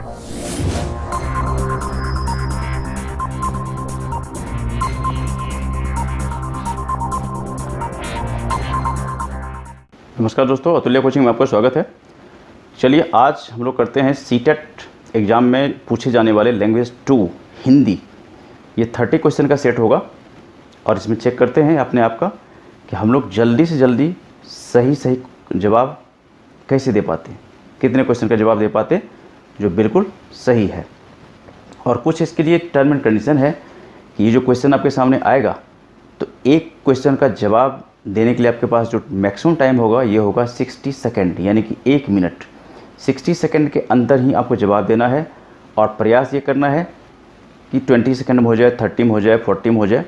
नमस्कार दोस्तों, अतुल्य कोचिंग में आपका स्वागत है। चलिए आज हम लोग करते हैं सीटेट एग्ज़ाम में पूछे जाने वाले लैंग्वेज 2 हिंदी। ये 30 क्वेश्चन का सेट होगा और इसमें चेक करते हैं अपने आप का कि हम लोग जल्दी से जल्दी सही जवाब कैसे दे पाते हैं, कितने क्वेश्चन का जवाब दे पाते जो बिल्कुल सही है। और कुछ इसके लिए टर्म एंड कंडीशन है कि ये जो क्वेश्चन आपके सामने आएगा तो एक क्वेश्चन का जवाब देने के लिए आपके पास जो मैक्सिमम टाइम होगा ये होगा 60 सेकेंड, यानी कि 1 मिनट। 60 सेकेंड के अंदर ही आपको जवाब देना है और प्रयास ये करना है कि 20 सेकेंड में हो जाए, 30 में हो जाए, 40 में हो जाए।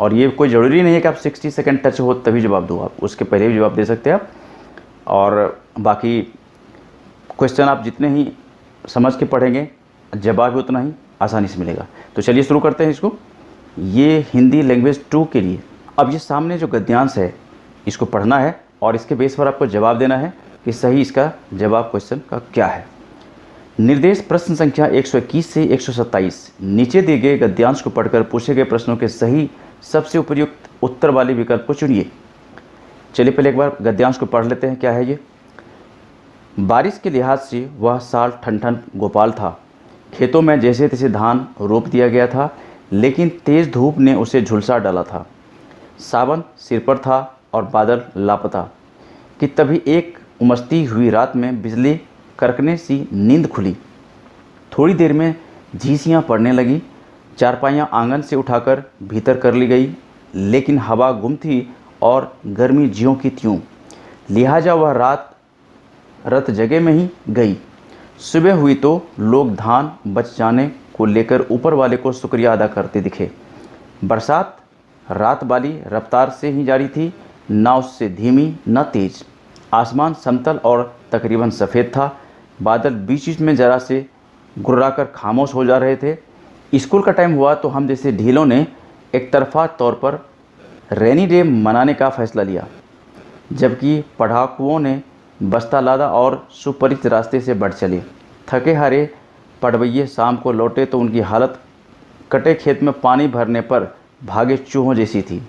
और ये कोई ज़रूरी नहीं है कि आप 60 सेकेंड टच हो तभी जवाब दो, आप उसके पहले भी जवाब दे सकते हैं आप। और बाकी क्वेश्चन आप जितने ही समझ के पढ़ेंगे जवाब भी उतना ही आसानी से मिलेगा। तो चलिए शुरू करते हैं इसको। ये हिंदी लैंग्वेज 2 के लिए अब ये सामने जो गद्यांश है इसको पढ़ना है और इसके बेस पर आपको जवाब देना है कि सही इसका जवाब क्वेश्चन का क्या है। निर्देश प्रश्न संख्या 121 से 127 नीचे दिए गए गद्यांश को पढ़कर पूछे गए प्रश्नों के सही सबसे उपयुक्त उत्तर वाले विकल्प को चुनिए। चलिए पहले एक बार गद्यांश को पढ़ लेते हैं। क्या है ये? बारिश के लिहाज से वह साल ठन गोपाल था। खेतों में जैसे तैसे धान रोप दिया गया था, लेकिन तेज़ धूप ने उसे झुलसा डाला था। सावन सिर पर था और बादल लापता कि तभी एक उमसती हुई रात में बिजली कड़कने सी नींद खुली। थोड़ी देर में झींसियाँ पड़ने लगी। चारपाइयाँ आंगन से उठाकर भीतर कर ली गई, लेकिन हवा गुम थी और गर्मी ज्यों की त्यों, लिहाजा वह रत जगह में ही गई। सुबह हुई तो लोग धान बच जाने को लेकर ऊपर वाले को शुक्रिया अदा करते दिखे। बरसात रात वाली रफ्तार से ही जारी थी, न उससे धीमी न तेज। आसमान समतल और तकरीबन सफ़ेद था। बादल बीच बीच में जरा से गुर्राकर खामोश हो जा रहे थे। स्कूल का टाइम हुआ तो हम जैसे ढीलों ने एक तरफा तौर पर रेनी डे मनाने का फ़ैसला लिया, जबकि पढ़ाकुओं ने बस्ता लादा और सुपरिचित रास्ते से बढ़ चले। थके हारे पढ़वैये शाम को लौटे तो उनकी हालत कटे खेत में पानी भरने पर भागे चूहों जैसी थी।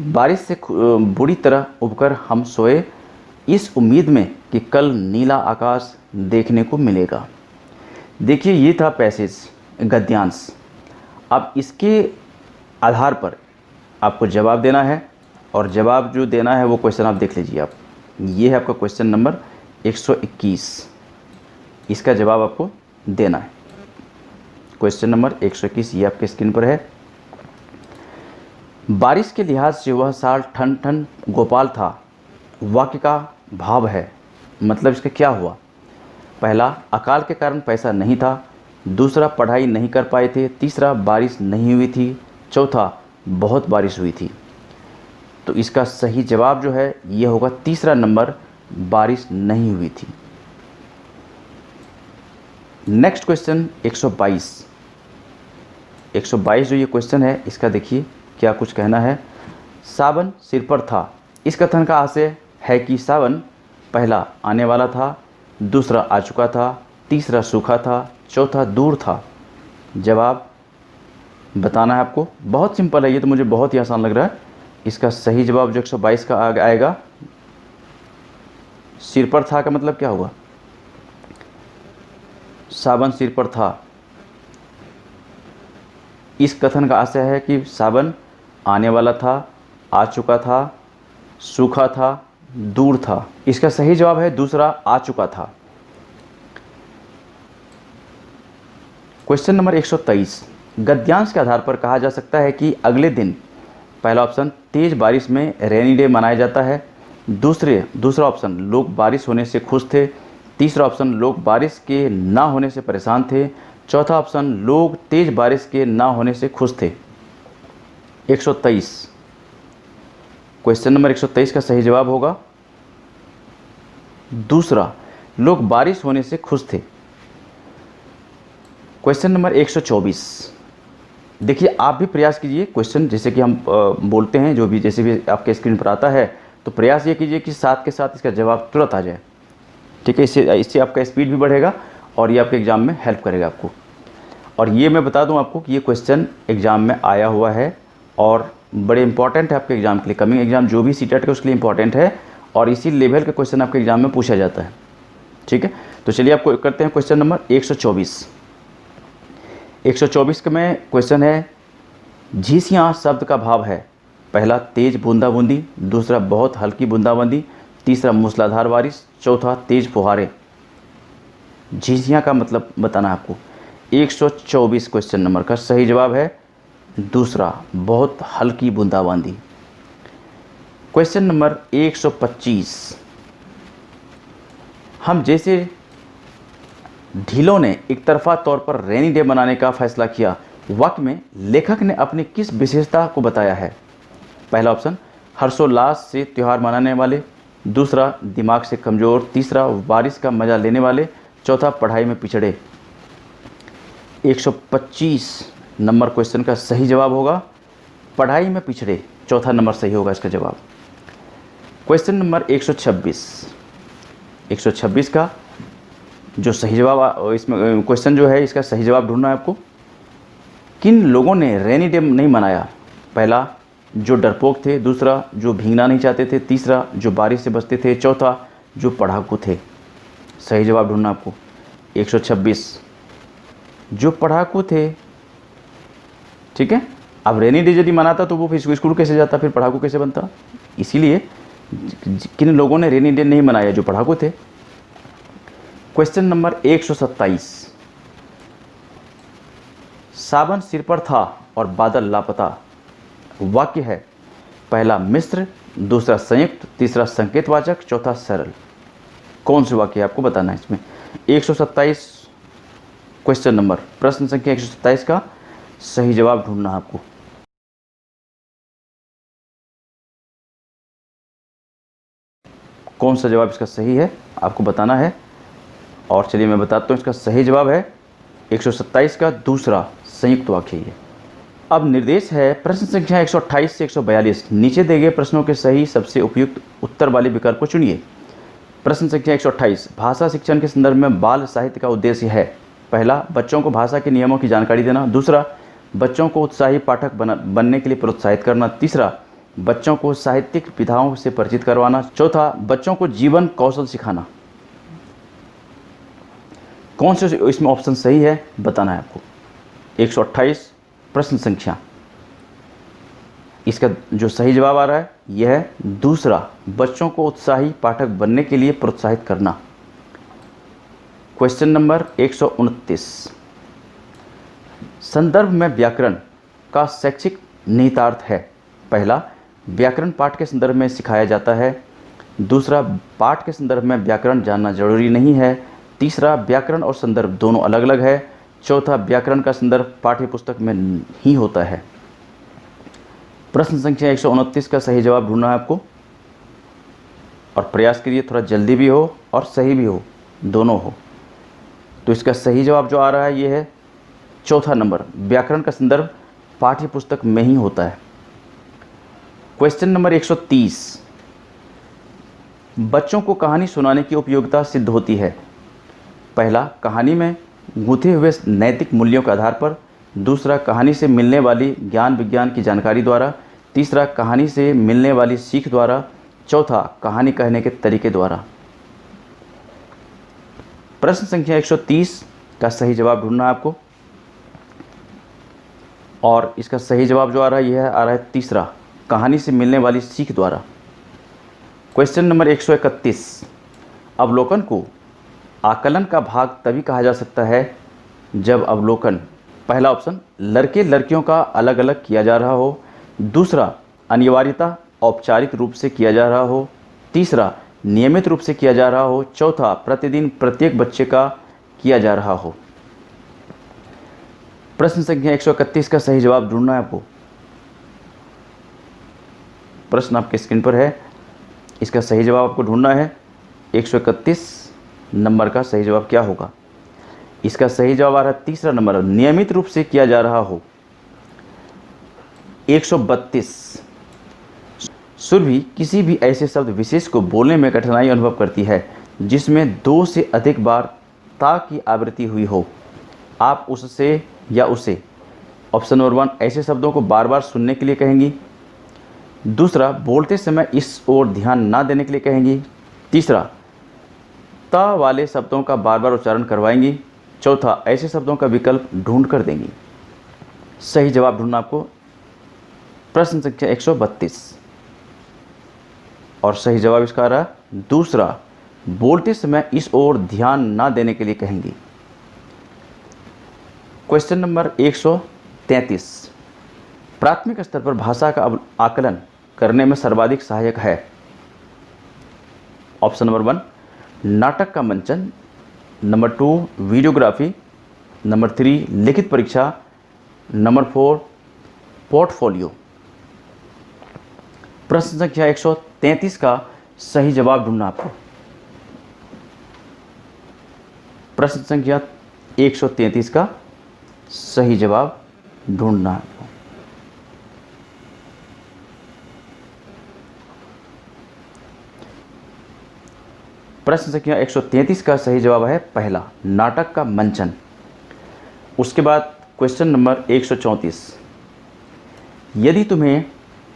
बारिश से बुरी तरह उबकर हम सोए, इस उम्मीद में कि कल नीला आकाश देखने को मिलेगा। देखिए ये था पैसेज गद्यांश। अब इसके आधार पर आपको जवाब देना है और जवाब जो देना है वो क्वेश्चन आप देख लीजिए। आप ये है आपका क्वेश्चन नंबर 121, इसका जवाब आपको देना है। क्वेश्चन नंबर 121 ये आपके स्क्रीन पर है। बारिश के लिहाज से वह साल ठन गोपाल था। वाक्य का भाव है, मतलब इसका क्या हुआ? पहला, अकाल के कारण पैसा नहीं था। दूसरा, पढ़ाई नहीं कर पाए थे। तीसरा, बारिश नहीं हुई थी। चौथा, बहुत बारिश हुई थी। तो इसका सही जवाब जो है ये होगा तीसरा नंबर, बारिश नहीं हुई थी। नेक्स्ट क्वेश्चन 122 जो ये क्वेश्चन है इसका देखिए क्या कुछ कहना है। सावन सिर पर था। इस कथन का आशय है कि सावन पहला आने वाला था, दूसरा आ चुका था, तीसरा सूखा था, चौथा दूर था। जवाब बताना है आपको। बहुत सिंपल है ये, तो मुझे बहुत ही आसान लग रहा है। इसका सही जवाब जो 122 का आएगा, सिर पर था का मतलब क्या होगा? सावन सिर पर था। इस कथन का आशय है कि सावन आने वाला था, आ चुका था, सूखा था, दूर था। इसका सही जवाब है दूसरा, आ चुका था। क्वेश्चन नंबर 123 गद्यांश के आधार पर कहा जा सकता है कि अगले दिन, पहला ऑप्शन, तेज बारिश में रेनी डे मनाया जाता है। दूसरा ऑप्शन, लोग बारिश होने से खुश थे। तीसरा ऑप्शन, लोग बारिश के ना होने से परेशान थे। चौथा ऑप्शन, लोग तेज बारिश के ना होने से खुश थे। 123 क्वेश्चन नंबर 123 का सही जवाब होगा दूसरा, लोग बारिश होने से खुश थे। क्वेश्चन नंबर 124 देखिए, आप भी प्रयास कीजिए। क्वेश्चन जैसे कि हम बोलते हैं, जो भी जैसे भी आपके स्क्रीन पर आता है, तो प्रयास ये कीजिए कि साथ के साथ इसका जवाब तुरंत आ जाए। ठीक है, इससे आपका स्पीड भी बढ़ेगा और ये आपके एग्ज़ाम में हेल्प करेगा आपको। और ये मैं बता दूं आपको कि ये क्वेश्चन एग्ज़ाम में आया हुआ है और बड़े इंपॉर्टेंट है आपके एग्ज़ाम के लिए। कमिंग एग्ज़ाम जो भी सीटेट है उसके लिए इंपॉर्टेंट है और इसी लेवल के क्वेश्चन आपके एग्ज़ाम में पूछा जाता है। ठीक है, तो चलिए आपको करते हैं क्वेश्चन नंबर 124। 124 का में क्वेश्चन है, झीसियाँ शब्द का भाव है। पहला तेज बूंदाबूंदी, दूसरा बहुत हल्की बूंदाबूंदी, तीसरा मूसलाधार बारिश, चौथा तेज फुहारे। झीसियाँ का मतलब बताना है आपको। 124 क्वेश्चन नंबर का सही जवाब है दूसरा, बहुत हल्की बूंदाबांदी। क्वेश्चन नंबर 125, हम जैसे ढीलों ने एक तरफा तौर पर रेनी डे मनाने का फैसला किया, वाक्य में लेखक ने अपनी किस विशेषता को बताया है? पहला ऑप्शन, हर्षोल्लास से त्यौहार मनाने वाले, दूसरा दिमाग से कमज़ोर, तीसरा बारिश का मज़ा लेने वाले, चौथा पढ़ाई में पिछड़े। 125 नंबर क्वेश्चन का सही जवाब होगा पढ़ाई में पिछड़े, चौथा नंबर सही होगा इसका जवाब। क्वेश्चन नंबर 126, 126 का जो सही जवाब इसमें क्वेश्चन जो है इसका सही जवाब ढूंढना है आपको। किन लोगों ने रेनी डे नहीं मनाया? पहला जो डरपोक थे, दूसरा जो भीगना नहीं चाहते थे, तीसरा जो बारिश से बचते थे, चौथा जो पढ़ाकू थे। सही जवाब ढूंढना आपको। 126 जो पढ़ाकू थे। ठीक है, अब रेनी डे यदि मनाता तो वो फिर स्कूल कैसे जाता, फिर पढ़ाकू कैसे बनता? इसीलिए किन लोगों ने रेनी डे नहीं मनाया? जो पढ़ाकू थे। क्वेश्चन नंबर 127, सावन सिर पर था और बादल लापता। वाक्य है पहला मिश्र, दूसरा संयुक्त, तीसरा संकेतवाचक, चौथा सरल। कौन से वाक्य है आपको बताना है इसमें? 127 क्वेश्चन नंबर प्रश्न संख्या 127 का सही जवाब ढूंढना है आपको। कौन सा जवाब इसका सही है आपको बताना है। और चलिए मैं बताता हूँ, इसका सही जवाब है 127 का दूसरा संयुक्त वाक्य है। अब निर्देश है प्रश्न संख्या 128 से 142, नीचे दिए गए प्रश्नों के सही सबसे उपयुक्त उत्तर वाले विकल्प को चुनिए। प्रश्न संख्या 128, भाषा शिक्षण के संदर्भ में बाल साहित्य का उद्देश्य है। पहला बच्चों को भाषा के नियमों की जानकारी देना, दूसरा बच्चों को उत्साही पाठक बनने के लिए प्रोत्साहित करना, तीसरा बच्चों को साहित्यिक विधाओं से परिचित करवाना, चौथा बच्चों को जीवन कौशल सिखाना। कौन से इसमें ऑप्शन सही है बताना है आपको। 128 प्रश्न संख्या, इसका जो सही जवाब आ रहा है यह है दूसरा, बच्चों को उत्साही पाठक बनने के लिए प्रोत्साहित करना। क्वेश्चन नंबर 129, संदर्भ में व्याकरण का शैक्षिक निहितार्थ है। पहला व्याकरण पाठ के संदर्भ में सिखाया जाता है, दूसरा पाठ के संदर्भ में व्याकरण जानना जरूरी नहीं है, तीसरा व्याकरण और संदर्भ दोनों अलग अलग है, चौथा व्याकरण का संदर्भ पाठ्य पुस्तक में ही होता है। प्रश्न संख्या 129 का सही जवाब ढूंढना है आपको और प्रयास करिए थोड़ा जल्दी भी हो और सही भी हो, दोनों हो। तो इसका सही जवाब जो आ रहा है ये है चौथा नंबर, व्याकरण का संदर्भ पाठ्य पुस्तक में ही होता है। क्वेश्चन नंबर 130, बच्चों को कहानी सुनाने की उपयोगिता सिद्ध होती है। पहला कहानी में गूंथे हुए नैतिक मूल्यों के आधार पर, दूसरा कहानी से मिलने वाली ज्ञान विज्ञान की जानकारी द्वारा, तीसरा कहानी से मिलने वाली सीख द्वारा, चौथा कहानी कहने के तरीके द्वारा। प्रश्न संख्या 130 का सही जवाब ढूंढना है आपको और इसका सही जवाब जो आ रहा है यह आ रहा है तीसरा, कहानी से मिलने वाली सीख द्वारा। क्वेश्चन नंबर 131, अवलोकन को आकलन का भाग तभी कहा जा सकता है जब अवलोकन, पहला ऑप्शन लड़के लड़कियों का अलग अलग किया जा रहा हो, दूसरा अनिवार्यता औपचारिक रूप से किया जा रहा हो, तीसरा नियमित रूप से किया जा रहा हो, चौथा प्रतिदिन प्रत्येक बच्चे का किया जा रहा हो। प्रश्न संख्या 131 का सही जवाब ढूंढना है आपको। प्रश्न आपके स्क्रीन पर है, इसका सही जवाब आपको ढूंढना है। 131 नंबर का सही जवाब क्या होगा? इसका सही जवाब आ रहा है तीसरा नंबर, नियमित रूप से किया जा रहा हो। 132, सुरभि किसी भी ऐसे शब्द विशेष को बोलने में कठिनाई अनुभव करती है जिसमें 2 से अधिक बार ता की आवृत्ति हुई हो, आप उससे या उसे ऑप्शन नंबर 1 ऐसे शब्दों को बार बार सुनने के लिए कहेंगी। दूसरा, बोलते समय इस ओर ध्यान ना देने के लिए कहेंगी। तीसरा, ता वाले शब्दों का बार बार उच्चारण करवाएंगी। चौथा, ऐसे शब्दों का विकल्प ढूंढ कर देंगी। सही जवाब ढूंढना आपको प्रश्न संख्या 132 और सही जवाब इसका आ रहा है दूसरा, बोलते समय इस ओर ध्यान ना देने के लिए कहेंगी। क्वेश्चन नंबर 133, प्राथमिक स्तर पर भाषा का आकलन करने में सर्वाधिक सहायक है। ऑप्शन नंबर 1 नाटक का मंचन, नंबर 2 वीडियोग्राफी, नंबर 3 लिखित परीक्षा, नंबर 4 पोर्टफोलियो। प्रश्न संख्या 133 का सही जवाब ढूंढना आपको। प्रश्न संख्या 133 का सही जवाब ढूंढना है। प्रश्न संख्या 133 का सही जवाब है पहला, नाटक का मंचन। उसके बाद क्वेश्चन नंबर 134, यदि तुम्हें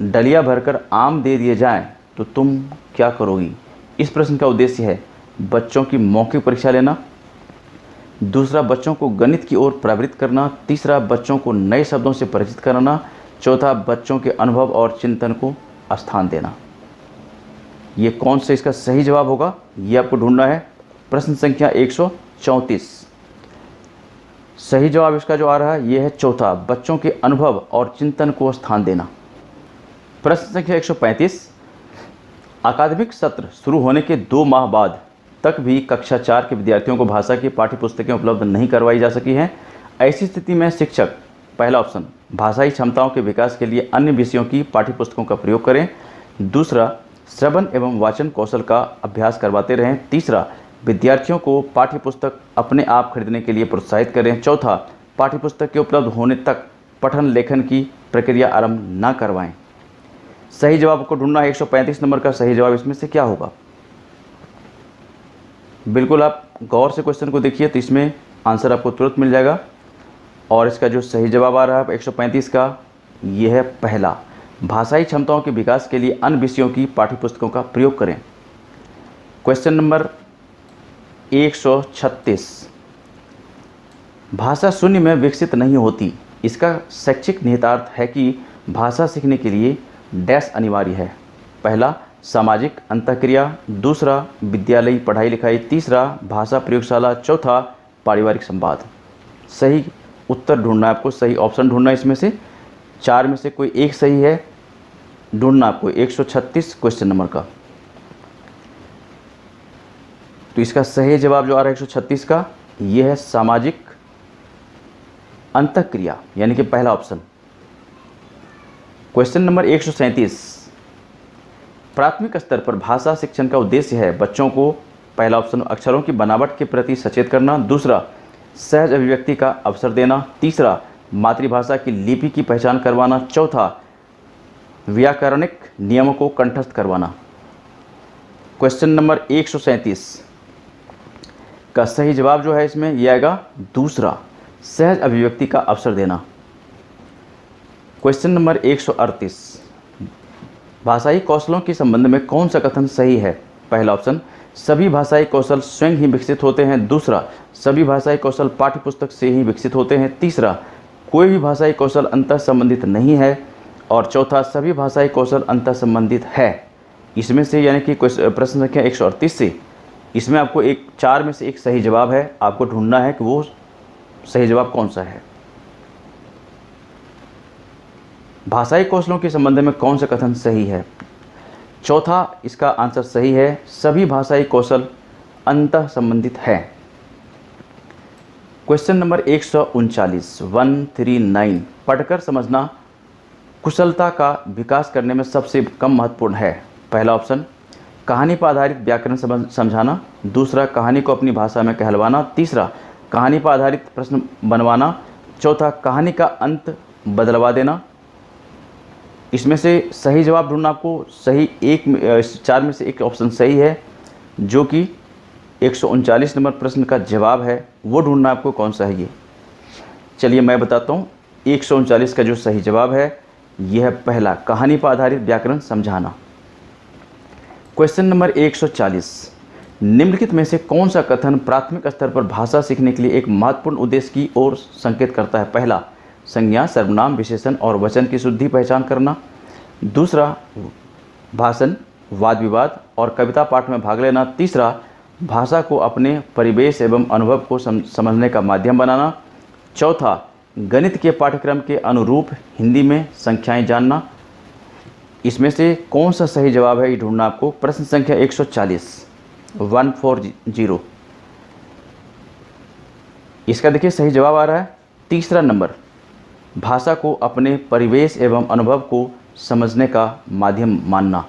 डलिया भरकर आम दे दिए जाएं तो तुम क्या करोगी। इस प्रश्न का उद्देश्य है बच्चों की मौखिक परीक्षा लेना। दूसरा, बच्चों को गणित की ओर प्रवृत्त करना। तीसरा, बच्चों को नए शब्दों से परिचित कराना। चौथा, बच्चों के अनुभव और चिंतन को स्थान देना। ये कौन सा इसका सही जवाब होगा, ये आपको ढूंढना है। प्रश्न संख्या 134, सही जवाब इसका जो आ रहा है ये है चौथा, बच्चों के अनुभव और चिंतन को स्थान देना। प्रश्न संख्या 135, अकादमिक सत्र शुरू होने के 2 माह बाद तक भी कक्षा 4 के विद्यार्थियों को भाषा की पाठ्यपुस्तकें उपलब्ध नहीं करवाई जा सकी हैं। ऐसी स्थिति में शिक्षक, पहला ऑप्शन, भाषाई क्षमताओं के विकास के लिए अन्य विषयों की पाठ्यपुस्तकों का प्रयोग करें। दूसरा, श्रवण एवं वाचन कौशल का अभ्यास करवाते रहें। तीसरा, विद्यार्थियों को पाठ्यपुस्तक अपने आप खरीदने के लिए प्रोत्साहित करें। चौथा, पाठ्यपुस्तक के उपलब्ध होने तक पठन लेखन की प्रक्रिया आरंभ न करवाएं। सही जवाब को ढूंढना है। 135 नंबर का सही जवाब इसमें से क्या होगा। बिल्कुल आप गौर से क्वेश्चन को देखिए तो इसमें आंसर आपको तुरंत मिल जाएगा। और इसका जो सही जवाब आ रहा है 135 का, ये है पहला, भाषाई क्षमताओं के विकास के लिए अन्य विषयों की पाठ्यपुस्तकों का प्रयोग करें। क्वेश्चन नंबर 136, भाषा शून्य में विकसित नहीं होती। इसका शैक्षिक निहितार्थ है कि भाषा सीखने के लिए डैश अनिवार्य है। पहला, सामाजिक अंतःक्रिया। दूसरा, विद्यालयी पढ़ाई लिखाई। तीसरा, भाषा प्रयोगशाला। चौथा, पारिवारिक संवाद। सही उत्तर ढूंढना है आपको, सही ऑप्शन ढूंढना है। इसमें से 4 में से कोई एक सही है ढूंढना आपको। 136 क्वेश्चन नंबर का, तो इसका सही जवाब जो आ रहा है 136 का, यह है सामाजिक अंतःक्रिया, यानी कि पहला ऑप्शन। क्वेश्चन नंबर 137, प्राथमिक स्तर पर भाषा शिक्षण का उद्देश्य है बच्चों को, पहला ऑप्शन, अक्षरों की बनावट के प्रति सचेत करना। दूसरा, सहज अभिव्यक्ति का अवसर देना। तीसरा, मातृभाषा की लिपि की पहचान करवाना। चौथा, व्याकरणिक नियमों को कंठस्थ करवाना। क्वेश्चन नंबर 137 का सही जवाब जो है इसमें यह आएगा दूसरा, सहज अभिव्यक्ति का अवसर देना। क्वेश्चन नंबर 138, भाषाई कौशलों के संबंध में कौन सा कथन सही है। पहला ऑप्शन, सभी भाषाई कौशल स्वयं ही विकसित होते हैं। दूसरा, सभी भाषाई कौशल पाठ्यपुस्तक से ही विकसित होते हैं। तीसरा, कोई भी भाषाई कौशल अंतः संबंधित नहीं है। और चौथा, सभी भाषाई कौशल अंतः संबंधित है। इसमें से यानी कि प्रश्न संख्या 138 से इसमें आपको 4 में से एक सही जवाब है, आपको ढूंढना है कि वो सही जवाब कौन सा है। भाषाई कौशलों के संबंध में कौन सा कथन सही है। चौथा इसका आंसर सही है, सभी भाषाई कौशल अंतः संबंधित है। क्वेश्चन नंबर 139 पढ़कर समझना कुशलता का विकास करने में सबसे कम महत्वपूर्ण है। पहला ऑप्शन, कहानी पर आधारित व्याकरण समझाना। दूसरा, कहानी को अपनी भाषा में कहलवाना। तीसरा, कहानी पर आधारित प्रश्न बनवाना। चौथा, कहानी का अंत बदलवा देना। इसमें से सही जवाब ढूंढना आपको। सही 4 में से एक ऑप्शन सही है, जो कि 139 नंबर प्रश्न का जवाब है वो ढूंढना आपको कौन सा है ये। चलिए मैं बताता हूँ। 139 का जो सही जवाब है यह है पहला, कहानी पर आधारित व्याकरण समझाना। क्वेश्चन नंबर 140, निम्नलिखित में से कौन सा कथन प्राथमिक स्तर पर भाषा सीखने के लिए एक महत्वपूर्ण उद्देश्य की ओर संकेत करता है। पहला, संज्ञा, सर्वनाम, विशेषण और वचन की शुद्धि पहचान करना। दूसरा, भाषण, वाद विवाद और कविता पाठ में भाग लेना। तीसरा, भाषा को अपने परिवेश एवं अनुभव को समझने का माध्यम बनाना। चौथा, गणित के पाठ्यक्रम के अनुरूप हिंदी में संख्याएं जानना। इसमें से कौन सा सही जवाब है ये ढूंढना आपको। प्रश्न संख्या 140 140। इसका देखिए सही जवाब आ रहा है तीसरा नंबर, भाषा को अपने परिवेश एवं अनुभव को समझने का माध्यम मानना।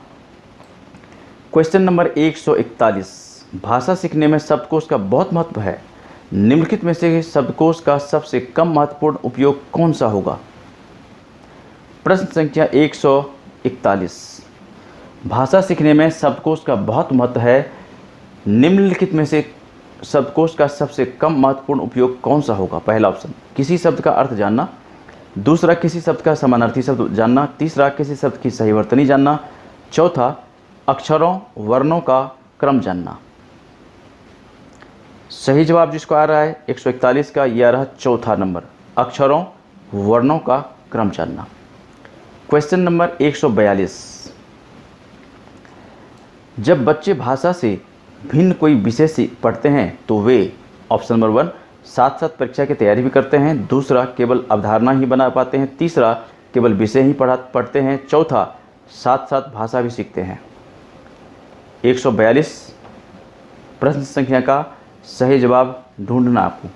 क्वेश्चन नंबर 141, भाषा सीखने में शब्दकोश का बहुत महत्व है। निम्नलिखित में से शब्दकोश का सबसे कम महत्वपूर्ण उपयोग कौन सा होगा। प्रश्न संख्या 141, भाषा सीखने में शब्दकोश का बहुत महत्व है। निम्नलिखित में से शब्दकोश का सबसे कम महत्वपूर्ण उपयोग कौन सा होगा। पहला ऑप्शन, किसी शब्द का अर्थ जानना। दूसरा, किसी शब्द का समानार्थी शब्द जानना। तीसरा, किसी शब्द की सही वर्तनी जानना। चौथा, अक्षरों वर्णों का क्रम जानना। सही जवाब जिसको आ रहा है 141 का, यह आ रहा चौथा नंबर, अक्षरों वर्णों का क्रम जानना। क्वेश्चन नंबर 142, जब बच्चे भाषा से भिन्न कोई विषय पढ़ते हैं तो वे ऑप्शन नंबर 1 साथ साथ परीक्षा की तैयारी भी करते हैं। दूसरा, केवल अवधारणा ही बना पाते हैं। तीसरा, केवल विषय ही पढ़ते हैं। चौथा, साथ साथ भाषा भी सीखते हैं। 142 प्रश्न संख्या का सही जवाब ढूंढना आपको।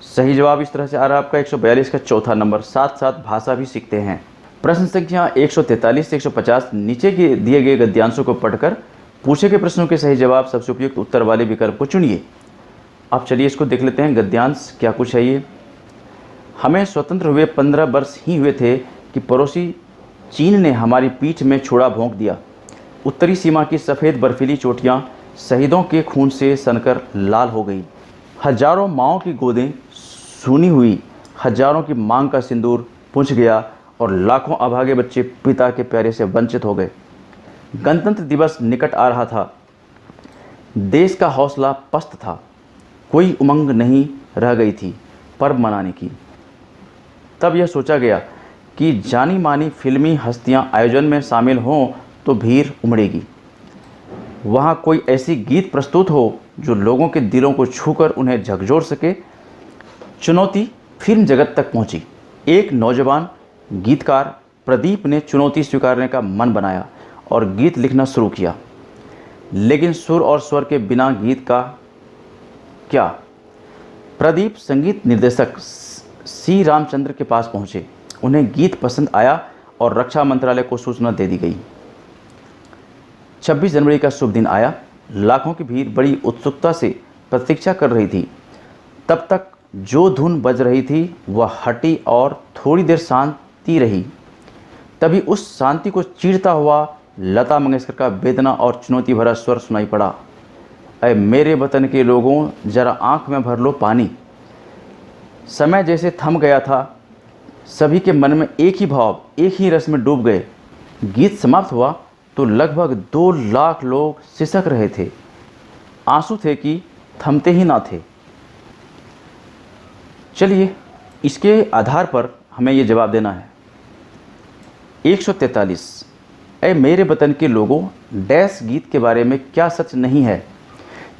सही जवाब इस तरह से आ रहा है आपका 142 का चौथा नंबर, साथ साथ भाषा भी सीखते हैं। प्रश्न संख्या 143 से 150 नीचे के दिए गए गद्यांशों को पढ़कर पूछे गए प्रश्नों के सही जवाब सबसे उपयुक्त उत्तर वाले विकल्प को चुनिए। अब चलिए इसको देख लेते हैं गद्यांश क्या कुछ है ये। हमें स्वतंत्र हुए 15 वर्ष ही हुए थे कि पड़ोसी चीन ने हमारी पीठ में छुरा भोंक दिया। उत्तरी सीमा की सफ़ेद बर्फीली चोटियां शहीदों के खून से सनकर लाल हो गई। हजारों माँओं की गोदें सूनी हुई, हजारों की मांग का सिंदूर पुंज गया और लाखों अभागे बच्चे पिता के प्यारे से वंचित हो गए। गणतंत्र दिवस निकट आ रहा था। देश का हौसला पस्त था। कोई उमंग नहीं रह गई थी पर्व मनाने की। तब यह सोचा गया कि जानी मानी फिल्मी हस्तियां आयोजन में शामिल हों तो भीड़ उमड़ेगी। वहाँ कोई ऐसी गीत प्रस्तुत हो जो लोगों के दिलों को छूकर उन्हें झकझोर सके। चुनौती फिल्म जगत तक पहुँची। एक नौजवान गीतकार प्रदीप ने चुनौती स्वीकारने का मन बनाया और गीत लिखना शुरू किया। लेकिन सुर और स्वर के बिना गीत का क्या। प्रदीप संगीत निर्देशक सी रामचंद्र के पास पहुँचे। उन्हें गीत पसंद आया और रक्षा मंत्रालय को सूचना दे दी गई। 26 जनवरी का शुभ दिन आया। लाखों की भीड़ बड़ी उत्सुकता से प्रतीक्षा कर रही थी। तब तक जो धुन बज रही थी वह हटी और थोड़ी देर शांति रही। तभी उस शांति को चीरता हुआ लता मंगेशकर का वेदना और चुनौती भरा स्वर सुनाई पड़ा। अरे मेरे वतन के लोगों, जरा आंख में भर लो पानी। समय जैसे थम गया था। सभी के मन में एक ही भाव, एक ही रस में डूब गए। गीत समाप्त हुआ तो लगभग 2 लाख लोग सिसक रहे थे। आंसू थे कि थमते ही ना थे। चलिए इसके आधार पर हमें ये जवाब देना है। 143, अरे मेरे वतन के लोगों, डैश गीत के बारे में क्या सच नहीं है।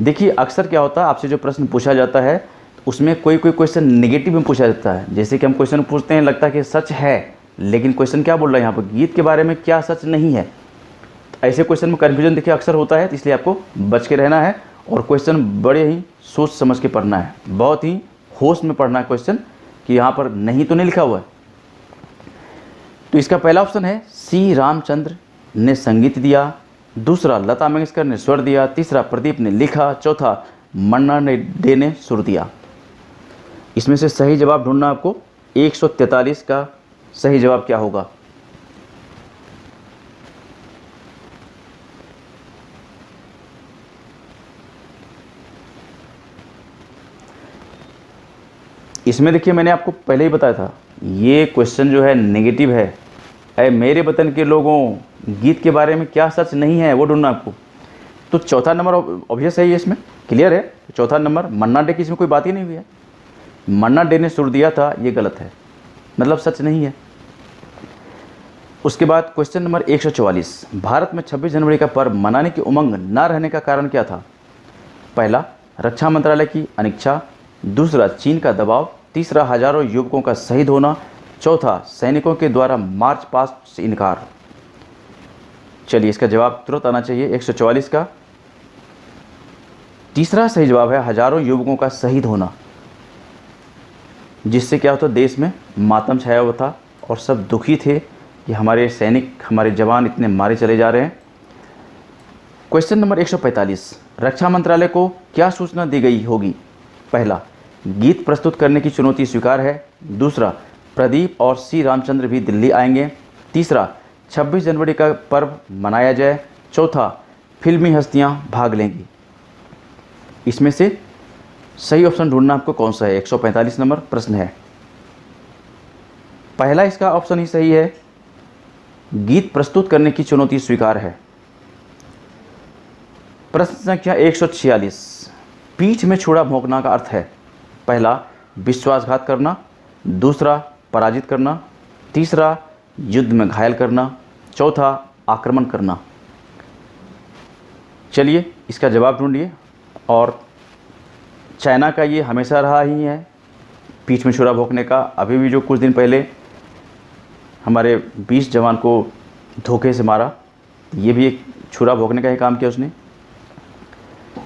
देखिए अक्सर क्या होता है, आपसे जो प्रश्न पूछा जाता है उसमें कोई क्वेश्चन नेगेटिव में पूछा जाता है। जैसे कि हम क्वेश्चन पूछते हैं, लगता है कि सच है, लेकिन क्वेश्चन क्या बोल रहा है यहाँ पर, गीत के बारे में क्या सच नहीं है। तो ऐसे क्वेश्चन में कन्फ्यूजन देखिए अक्सर होता है, तो इसलिए आपको बच के रहना है और क्वेश्चन बड़े ही सोच समझ के पढ़ना है, बहुत ही होश में पढ़ना है क्वेश्चन, कि यहाँ पर नहीं तो नहीं लिखा हुआ है। तो इसका पहला ऑप्शन है सी रामचंद्र ने संगीत दिया। दूसरा, लता मंगेशकर ने स्वर दिया। तीसरा, प्रदीप ने लिखा। चौथा, मन्ना डे ने सुर दिया। इसमें से सही जवाब ढूंढना आपको। 143 का सही जवाब क्या होगा। इसमें देखिए मैंने आपको पहले ही बताया था, ये क्वेश्चन जो है नेगेटिव है। अरे मेरे वतन के लोगों, गीत के बारे में क्या सच नहीं है वो ढूंढना आपको। तो चौथा नंबर ऑब्वियस है, ये इसमें क्लियर है। चौथा नंबर मन्ना डे की इसमें कोई बात ही नहीं हुई है। मन्ना डे ने सुर दिया था, ये गलत है, मतलब सच नहीं है। उसके बाद क्वेश्चन नंबर 144, भारत में 26 जनवरी का पर्व मनाने की उमंग न रहने का कारण क्या था? पहला, रक्षा मंत्रालय की अनिच्छा। दूसरा, चीन का दबाव। तीसरा, हजारों युवकों का शहीद होना। चौथा, सैनिकों के द्वारा मार्च पास्ट से इनकार। चलिए इसका जवाब तुरंत आना चाहिए 144 का। तीसरा सही जवाब है हजारों युवकों का शहीद होना, जिससे क्या होता, देश में मातम छाया हुआ था और सब दुखी थे कि हमारे सैनिक, हमारे जवान इतने मारे चले जा रहे हैं। क्वेश्चन नंबर 145, रक्षा मंत्रालय को क्या सूचना दी गई होगी? पहला, गीत प्रस्तुत करने की चुनौती स्वीकार है। दूसरा, प्रदीप और सी रामचंद्र भी दिल्ली आएंगे। तीसरा, 26 जनवरी का पर्व मनाया जाए। चौथा, फिल्मी हस्तियां भाग लेंगी। इसमें से सही ऑप्शन ढूंढना आपको कौन सा है, 145 नंबर प्रश्न है। पहला इसका ऑप्शन ही सही है, गीत प्रस्तुत करने की चुनौती स्वीकार है। प्रश्न संख्या 146, पीठ में छुरा भोंकना का अर्थ है? पहला, विश्वासघात करना। दूसरा, पराजित करना। तीसरा, युद्ध में घायल करना। चौथा, आक्रमण करना। चलिए इसका जवाब ढूंढिए। और चाइना का ये हमेशा रहा ही है, पीठ में छुरा भोंकने का। अभी भी जो कुछ दिन पहले हमारे 20 जवान को धोखे से मारा, ये भी एक छुरा भोंकने का ही काम किया उसने।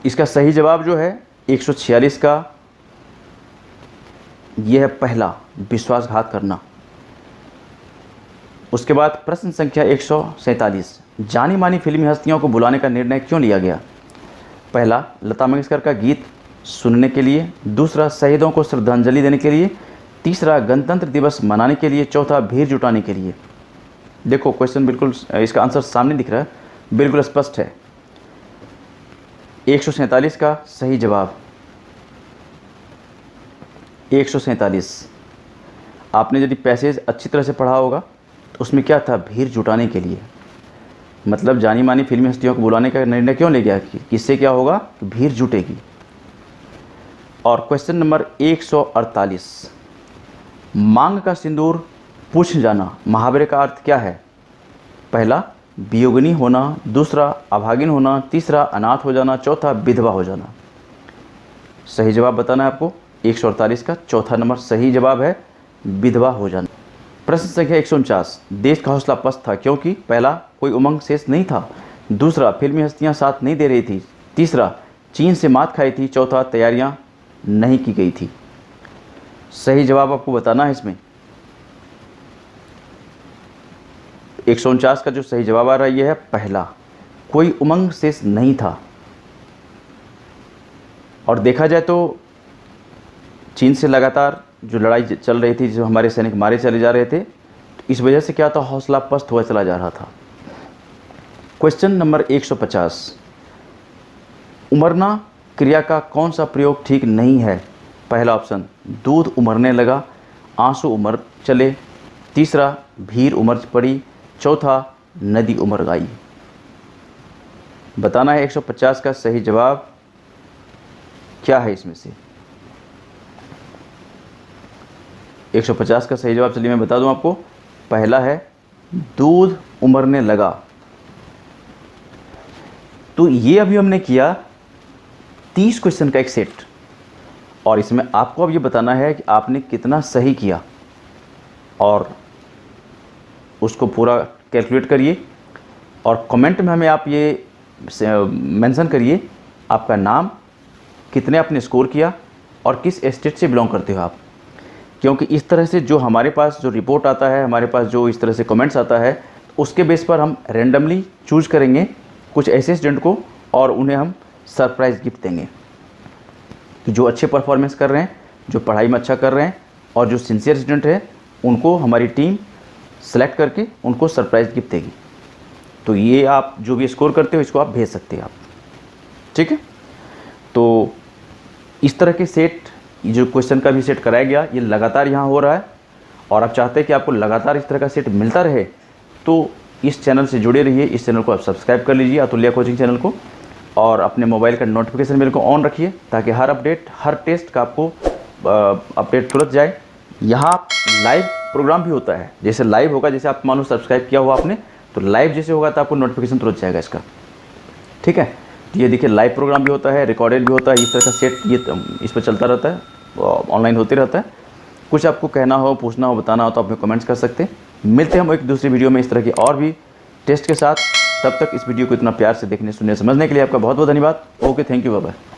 इसका सही जवाब जो है 146 का, यह है पहला, विश्वासघात करना। उसके बाद प्रश्न संख्या 147, जानी मानी फिल्मी हस्तियों को बुलाने का निर्णय क्यों लिया गया? पहला, लता मंगेशकर का गीत सुनने के लिए। दूसरा, शहीदों को श्रद्धांजलि देने के लिए। तीसरा, गणतंत्र दिवस मनाने के लिए। चौथा, भीड़ जुटाने के लिए। देखो क्वेश्चन बिल्कुल, इसका आंसर सामने दिख रहा है, बिल्कुल स्पष्ट है। 147 का सही जवाब 147। आपने यदि पैसेज अच्छी तरह से पढ़ा होगा तो उसमें क्या था, भीड़ जुटाने के लिए। मतलब जानी मानी फिल्मी हस्तियों को बुलाने का निर्णय क्यों ले गया, किससे क्या होगा, भीड़ जुटेगी। और क्वेश्चन नंबर 148, मांग का सिंदूर पूछ जाना, मुहावरे का अर्थ क्या है? पहला, वियोगिनी होना। दूसरा, अभागिन होना। तीसरा, अनाथ हो जाना। चौथा, विधवा हो जाना। सही जवाब बताना है आपको। 148 का चौथा नंबर सही जवाब है विधवा हो जाना। प्रश्न संख्या 149, देश का हौसला पस्त था क्योंकि? पहला, कोई उमंग शेष नहीं था। दूसरा, फिल्मी हस्तियां साथ नहीं दे रही थी। तीसरा, चीन से मात खाई थी। चौथा, तैयारियां नहीं की गई थी। सही जवाब आपको बताना है इसमें। 149 का जो सही जवाब आ रहा है ये है पहला, कोई उमंग शेष नहीं था। और देखा जाए तो चीन से लगातार जो लड़ाई चल रही थी, जो हमारे सैनिक मारे चले जा रहे थे, तो इस वजह से क्या था, हौसला पस्त हुआ चला जा रहा था। क्वेश्चन नंबर 150, उमरना क्रिया का कौन सा प्रयोग ठीक नहीं है? पहला ऑप्शन, दूध उमरने लगा। आंसू उमर चले। तीसरा, भीड़ उमर पड़ी। चौथा, नदी उमर गई। बताना है 150 का सही जवाब क्या है इसमें से। 150 का सही जवाब चलिए मैं बता दूं आपको, पहला है दूध उमरने लगा। तो ये अभी हमने किया 30 क्वेश्चन का एक सेट, और इसमें आपको अब ये बताना है कि आपने कितना सही किया, और उसको पूरा कैलकुलेट करिए और कमेंट में हमें आप ये मेंशन करिए आपका नाम, कितने आपने स्कोर किया और किस स्टेट से बिलोंग करते हो आप। क्योंकि इस तरह से जो हमारे पास जो रिपोर्ट आता है, हमारे पास जो इस तरह से कमेंट्स आता है, उसके बेस पर हम रैंडमली चूज करेंगे कुछ ऐसे स्टूडेंट को और उन्हें हम सरप्राइज़ गिफ्ट देंगे। तो जो अच्छे परफॉर्मेंस कर रहे हैं, जो पढ़ाई में अच्छा कर रहे हैं और जो सिंसियर स्टूडेंट है, उनको हमारी टीम सेलेक्ट करके उनको सरप्राइज़ गिफ्ट देगी। तो ये आप जो भी स्कोर करते हो इसको आप भेज सकते हैं आप, ठीक है। तो इस तरह के सेट ये जो क्वेश्चन का भी सेट कराया गया ये लगातार यहाँ हो रहा है, और आप चाहते हैं कि आपको लगातार इस तरह का सेट मिलता रहे तो इस चैनल से जुड़े रहिए। इस चैनल को आप सब्सक्राइब कर लीजिए, अतुल्या कोचिंग चैनल को, और अपने मोबाइल का नोटिफिकेशन बेल को ऑन रखिए ताकि हर अपडेट, हर टेस्ट का आपको अपडेट तुरंत जाए। यहाँ लाइव प्रोग्राम भी होता है, जैसे लाइव होगा, जैसे आप मानो सब्सक्राइब किया हुआ आपने, तो लाइव जैसे होगा तो आपको नोटिफिकेशन तुरंत जाएगा इसका, ठीक है। तो ये देखिए लाइव प्रोग्राम भी होता है, रिकॉर्डेड भी होता है, इस तरह का सेट ये इस पर चलता रहता है, ऑनलाइन होते रहता है। कुछ आपको कहना हो, पूछना हो, बताना हो तो आप कमेंट्स कर सकते हैं। मिलते हैं हम एक दूसरी वीडियो में इस तरह की और भी टेस्ट के साथ। तब तक इस वीडियो को इतना प्यार से देखने, सुनने, समझने के लिए आपका बहुत बहुत धन्यवाद। Okay, thank you, bye bye.